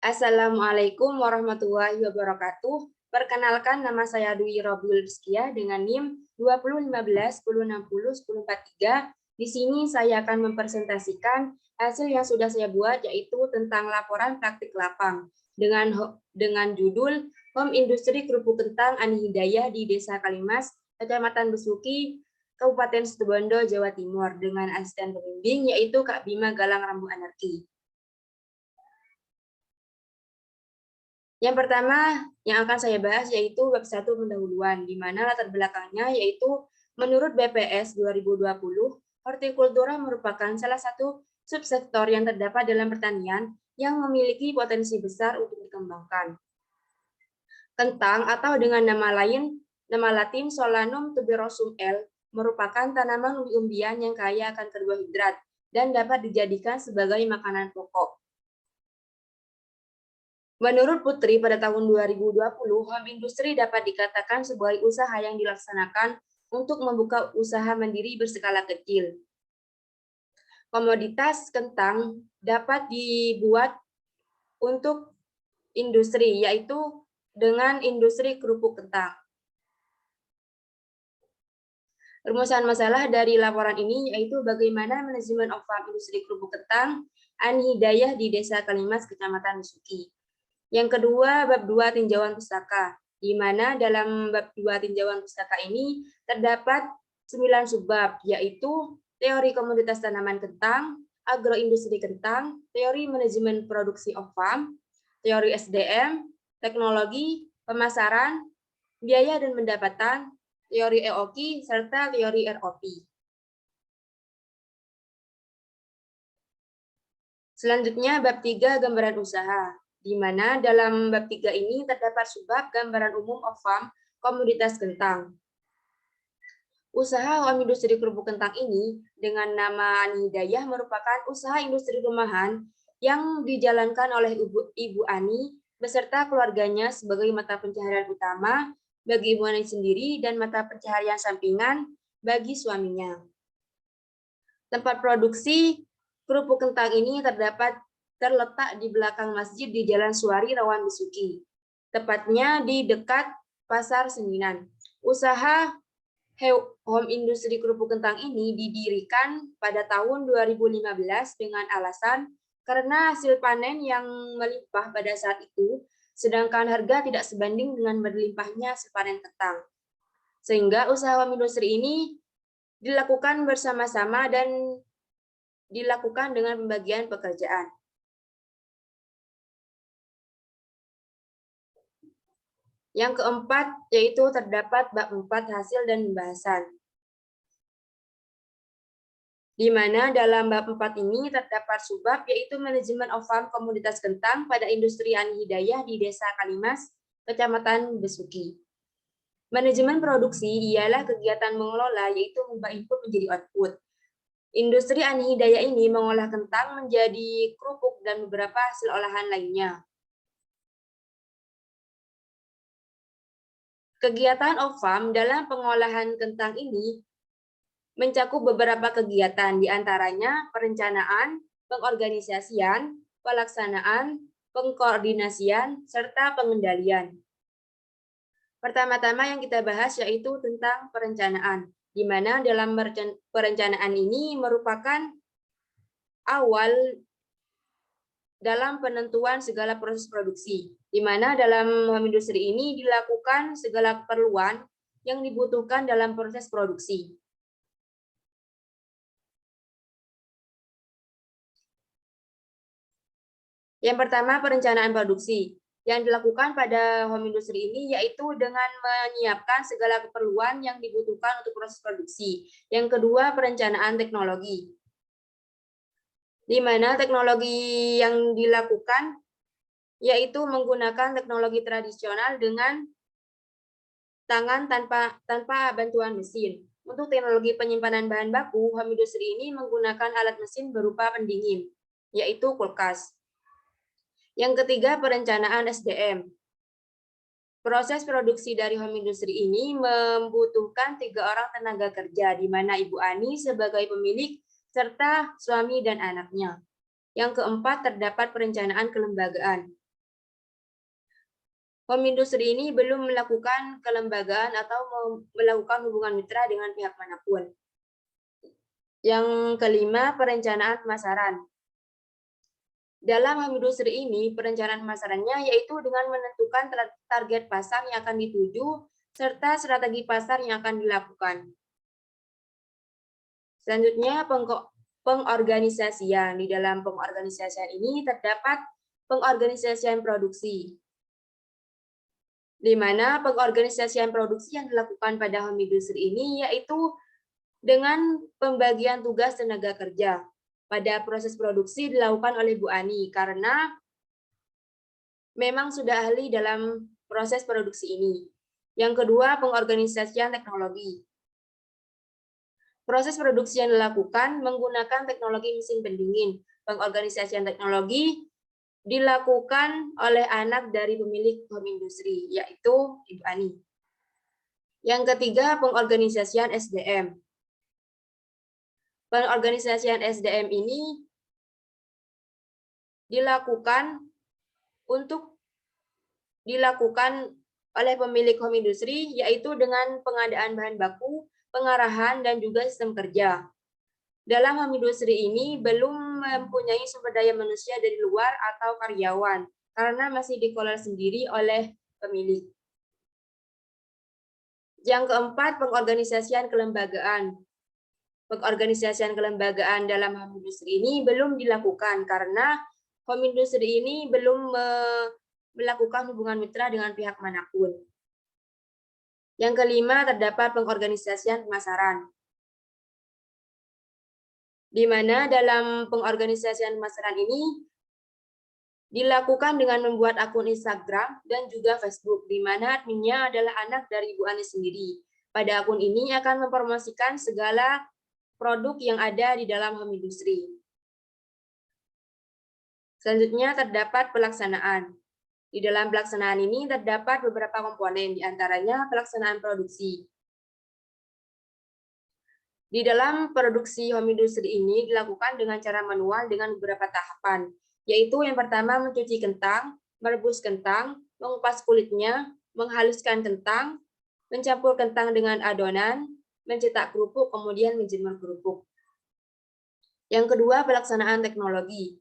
Assalamualaikum warahmatullahi wabarakatuh. Perkenalkan, nama saya Dwi Robiul Rizkia dengan NIM 2015 1060 1043. Di sini saya akan mempresentasikan hasil yang sudah saya buat, yaitu tentang laporan praktik lapang dengan judul Home Industri Kerupuk Kentang Ani Hidayah di Desa Kalimas, Kecamatan Besuki, Kabupaten Situbondo, Jawa Timur, dengan asisten pembimbing yaitu Kak Bima Galang Rambu Anarki. Yang pertama yang akan saya bahas yaitu bab 1 pendahuluan, di mana latar belakangnya yaitu menurut BPS 2020, hortikultura merupakan salah satu subsektor yang terdapat dalam pertanian yang memiliki potensi besar untuk dikembangkan. Kentang atau dengan nama latin Solanum tuberosum L merupakan tanaman umbi-umbian yang kaya akan karbohidrat dan dapat dijadikan sebagai makanan pokok. Menurut Putri, pada tahun 2020, home industri dapat dikatakan sebagai usaha yang dilaksanakan untuk membuka usaha mandiri berskala kecil. Komoditas kentang dapat dibuat untuk industri, yaitu dengan industri kerupuk kentang. Rumusan masalah dari laporan ini yaitu bagaimana manajemen of farm industri kerupuk kentang Ani Hidayah di Desa Kalimas, Kecamatan Besuki. Yang kedua, bab 2 tinjauan pustaka, di mana dalam bab 2 tinjauan pustaka ini terdapat 9 subbab, yaitu teori komoditas tanaman kentang, agroindustri kentang, teori manajemen produksi of farm, teori SDM, teknologi, pemasaran, biaya dan pendapatan, teori EOQ, serta teori ROP. Selanjutnya, bab 3 gambaran usaha, di mana dalam bab 3 ini terdapat subbab gambaran umum of farm komoditas kentang. Usaha home industri kerupuk kentang ini dengan nama Ani Hidayah merupakan usaha industri rumahan yang dijalankan oleh Ibu Ani beserta keluarganya sebagai mata pencaharian utama bagi Ibu Ani sendiri dan mata pencaharian sampingan bagi suaminya. Tempat produksi kerupuk kentang ini terletak di belakang masjid di Jalan Suwari, Rawan Besuki, tepatnya di dekat Pasar Seninan. Usaha home industri kerupuk kentang ini didirikan pada tahun 2015 dengan alasan karena hasil panen yang melimpah pada saat itu, sedangkan harga tidak sebanding dengan berlimpahnya hasil panen kentang. Sehingga usaha home industri ini dilakukan bersama-sama dan dilakukan dengan pembagian pekerjaan. Yang keempat, yaitu terdapat bab 4 hasil dan pembahasan. Di mana dalam bab 4 ini terdapat subbab yaitu manajemen of farm komoditas kentang pada industri Ani Hidayah di Desa Kalimas, Kecamatan Besuki. Manajemen produksi ialah kegiatan mengelola yaitu mengubah input menjadi output. Industri Ani Hidayah ini mengolah kentang menjadi kerupuk dan beberapa hasil olahan lainnya. Kegiatan of farm dalam pengolahan kentang ini mencakup beberapa kegiatan, diantaranya perencanaan, pengorganisasian, pelaksanaan, pengkoordinasian, serta pengendalian. Pertama-tama yang kita bahas yaitu tentang perencanaan, di mana dalam perencanaan ini merupakan awal dalam penentuan segala proses produksi, di mana dalam home industri ini dilakukan segala keperluan yang dibutuhkan dalam proses produksi. Yang pertama, perencanaan produksi. Yang dilakukan pada home industry ini yaitu dengan menyiapkan segala keperluan yang dibutuhkan untuk proses produksi. Yang kedua, perencanaan teknologi. Di mana teknologi yang dilakukan yaitu menggunakan teknologi tradisional dengan tangan tanpa bantuan mesin. Untuk teknologi penyimpanan bahan baku, home industry ini menggunakan alat mesin berupa pendingin, yaitu kulkas. Yang ketiga, perencanaan SDM. Proses produksi dari home industry ini membutuhkan 3 orang tenaga kerja, di mana Ibu Ani sebagai pemilik, serta suami dan anaknya. Yang keempat, terdapat perencanaan kelembagaan. home industry ini belum melakukan kelembagaan atau melakukan hubungan mitra dengan pihak manapun. Yang kelima, perencanaan pemasaran. Dalam home industry ini, perencanaan pemasarannya yaitu dengan menentukan target pasar yang akan dituju, serta strategi pasar yang akan dilakukan. Selanjutnya, pengorganisasian. Di dalam pengorganisasian ini terdapat pengorganisasian produksi, di mana pengorganisasian produksi yang dilakukan pada home industry ini yaitu dengan pembagian tugas tenaga kerja. Pada proses produksi dilakukan oleh Bu Ani karena memang sudah ahli dalam proses produksi ini. Yang kedua, pengorganisasian teknologi. Proses produksi yang dilakukan menggunakan teknologi mesin pendingin. Pengorganisasian teknologi dilakukan oleh anak dari pemilik home industry, yaitu Ibu Ani. Yang ketiga, pengorganisasian SDM. Pengorganisasian SDM ini dilakukan oleh pemilik home industry, yaitu dengan pengadaan bahan baku, pengarahan, dan juga sistem kerja. Dalam home industry ini belum mempunyai sumber daya manusia dari luar atau karyawan, karena masih dikelola sendiri oleh pemilik. Yang keempat, pengorganisasian kelembagaan. Pengorganisasian kelembagaan dalam home industry ini belum dilakukan karena home industry ini belum melakukan hubungan mitra dengan pihak manapun. Yang kelima, terdapat pengorganisasian pemasaran, di mana dalam pengorganisasian pemasaran ini dilakukan dengan membuat akun Instagram dan juga Facebook, di mana adminnya adalah anak dari Bu Ani sendiri. Pada akun ini akan mempromosikan segala produk yang ada di dalam home industry. Selanjutnya terdapat pelaksanaan. Di dalam pelaksanaan ini terdapat beberapa komponen, diantaranya pelaksanaan produksi. Di dalam produksi home industry ini dilakukan dengan cara manual dengan beberapa tahapan, yaitu yang pertama mencuci kentang, merebus kentang, mengupas kulitnya, menghaluskan kentang, mencampur kentang dengan adonan, mencetak kerupuk, kemudian menjemur kerupuk. Yang kedua, pelaksanaan teknologi.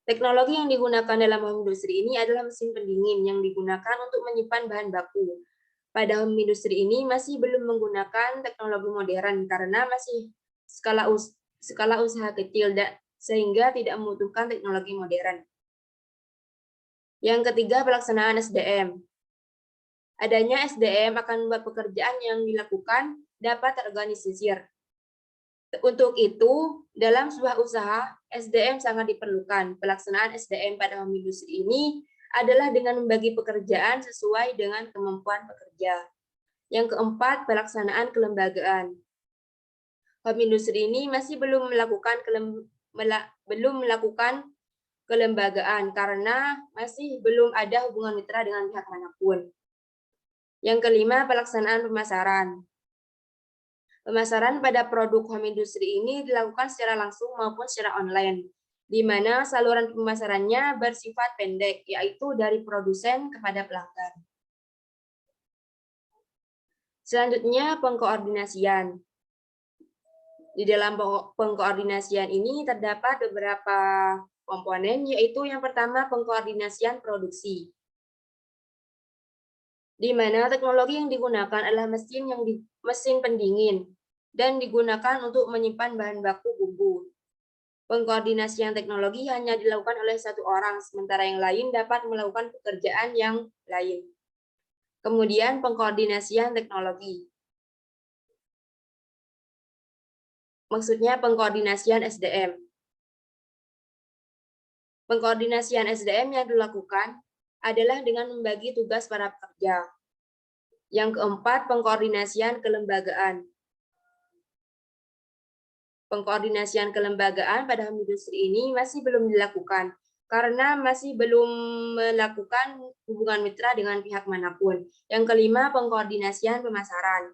Teknologi yang digunakan dalam home industry ini adalah mesin pendingin yang digunakan untuk menyimpan bahan baku. Pada home industry ini masih belum menggunakan teknologi modern karena masih skala usaha kecil sehingga tidak membutuhkan teknologi modern. Yang ketiga, pelaksanaan SDM. Adanya SDM akan membuat pekerjaan yang dilakukan dapat terorganisir. Untuk itu, dalam sebuah usaha, SDM sangat diperlukan. Pelaksanaan SDM pada home industry ini adalah dengan membagi pekerjaan sesuai dengan kemampuan pekerja. Yang keempat, pelaksanaan kelembagaan. Home industry ini masih belum melakukan kelembagaan karena masih belum ada hubungan mitra dengan pihak manapun. Yang kelima, pelaksanaan pemasaran. Pemasaran pada produk home industry ini dilakukan secara langsung maupun secara online, di mana saluran pemasarannya bersifat pendek, yaitu dari produsen kepada pelanggan. Selanjutnya, pengkoordinasian. Di dalam pengkoordinasian ini terdapat beberapa komponen, yaitu yang pertama pengkoordinasian produksi, di mana teknologi yang digunakan adalah mesin pendingin dan digunakan untuk menyimpan bahan baku bumbu. Pengkoordinasian teknologi hanya dilakukan oleh satu orang, sementara yang lain dapat melakukan pekerjaan yang lain. Kemudian pengkoordinasian teknologi. Maksudnya pengkoordinasian SDM. Pengkoordinasian SDM yang dilakukan adalah dengan membagi tugas para pekerja. Yang keempat, pengkoordinasian kelembagaan. Pengkoordinasian kelembagaan pada home industry ini masih belum dilakukan karena masih belum melakukan hubungan mitra dengan pihak manapun. Yang kelima, pengkoordinasian pemasaran.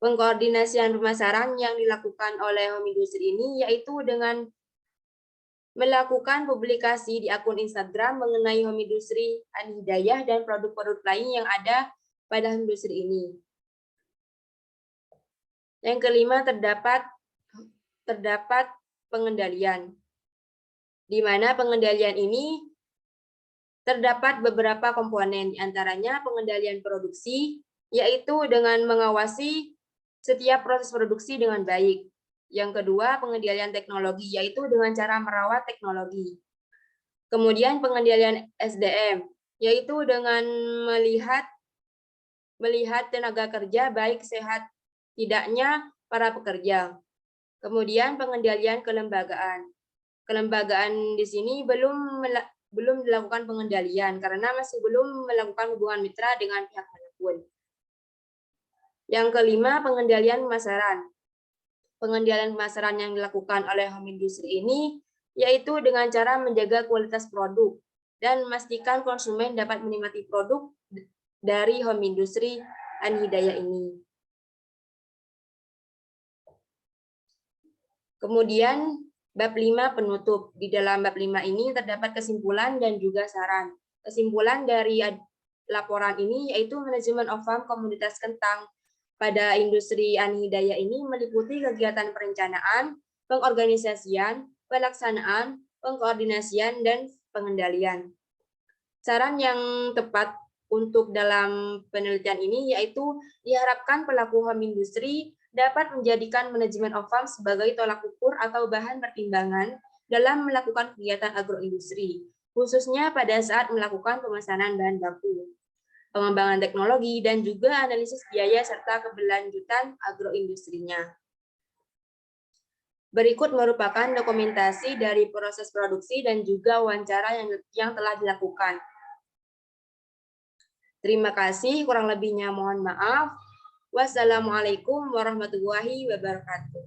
Pengkoordinasian pemasaran yang dilakukan oleh home industry ini yaitu dengan melakukan publikasi di akun Instagram mengenai home industri Ani Hidayah dan produk-produk lain yang ada pada industri ini. Yang kelima, terdapat pengendalian, di mana pengendalian ini terdapat beberapa komponen, diantaranya pengendalian produksi, yaitu dengan mengawasi setiap proses produksi dengan baik. Yang kedua, pengendalian teknologi, yaitu dengan cara merawat teknologi. Kemudian pengendalian SDM, yaitu dengan melihat tenaga kerja baik sehat tidaknya para pekerja. Kemudian pengendalian kelembagaan. Kelembagaan di sini belum dilakukan pengendalian karena masih belum melakukan hubungan mitra dengan pihak manapun. Yang kelima, pengendalian pemasaran. Pengendalian pemasaran yang dilakukan oleh home industry ini yaitu dengan cara menjaga kualitas produk dan memastikan konsumen dapat menikmati produk dari home industry Ani Hidayah ini. Kemudian bab 5 penutup. Di dalam bab 5 ini terdapat kesimpulan dan juga saran. Kesimpulan dari laporan ini yaitu manajemen of farm komunitas kentang pada industri Ani Hidayah ini meliputi kegiatan perencanaan, pengorganisasian, pelaksanaan, pengkoordinasian, dan pengendalian. Saran yang tepat untuk dalam penelitian ini yaitu diharapkan pelaku home industri dapat menjadikan manajemen of farm sebagai tolak ukur atau bahan pertimbangan dalam melakukan kegiatan agroindustri, khususnya pada saat melakukan pemesanan bahan baku, pengembangan teknologi, dan juga analisis biaya serta keberlanjutan agroindustrinya. Berikut merupakan dokumentasi dari proses produksi dan juga wawancara yang telah dilakukan. Terima kasih, kurang lebihnya mohon maaf. Wassalamualaikum warahmatullahi wabarakatuh.